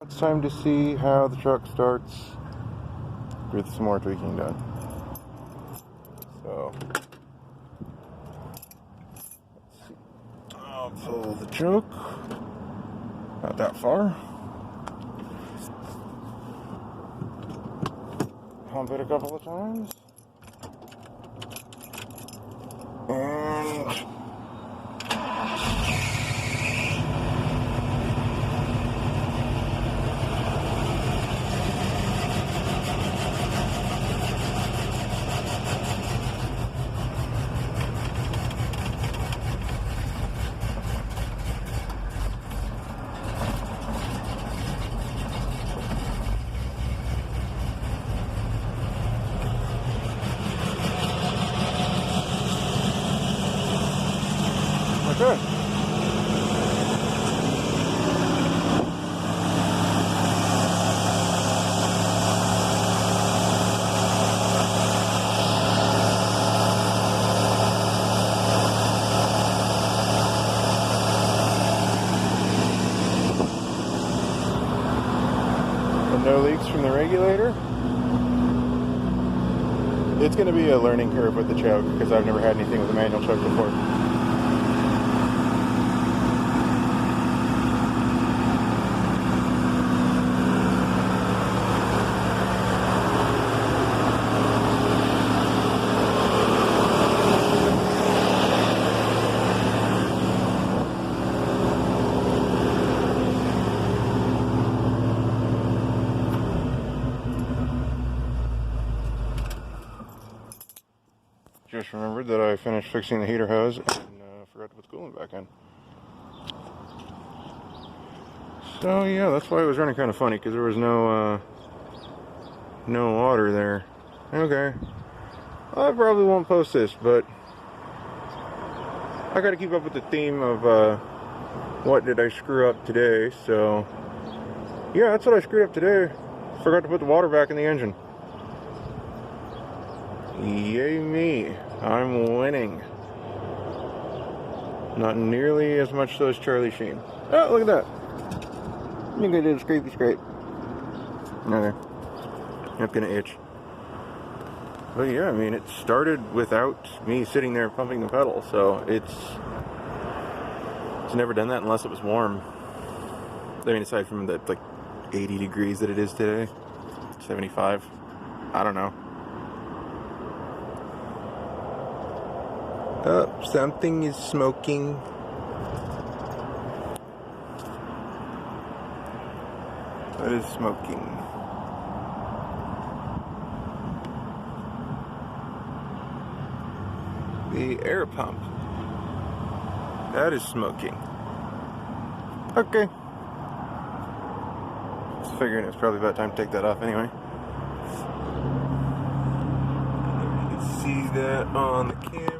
it's time to see how the truck starts with some more tweaking done. So, let's see. I'll pull the choke. Not that far. Pump it a couple of times. And okay. And no leaks from the regulator. It's going to be a learning curve with the choke because I've never had anything with a manual choke before. Just remembered that I finished fixing the heater hose and forgot to put the coolant back in. So yeah, that's why it was running kind of funny, because there was no water there. Okay, I probably won't post this, but I got to keep up with the theme of what did I screw up today. So yeah, that's what I screwed up today. Forgot to put the water back in the engine. Yay me, I'm winning. Not nearly as much so as Charlie Sheen. Oh, look at that. I think I did a scrapey scrape. Okay. Not gonna itch. But yeah, I mean, it started without me sitting there pumping the pedal, so it's never done that unless it was warm. I mean, aside from the like 80 degrees that it is today, 75, I don't know. Oh, something is smoking. What is smoking? The air pump. That is smoking. Okay. Just figuring it's probably about time to take that off anyway. You can see that on the camera.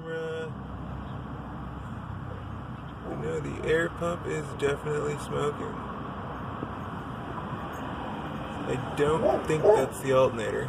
You know, the air pump is definitely smoking. I don't think that's the alternator.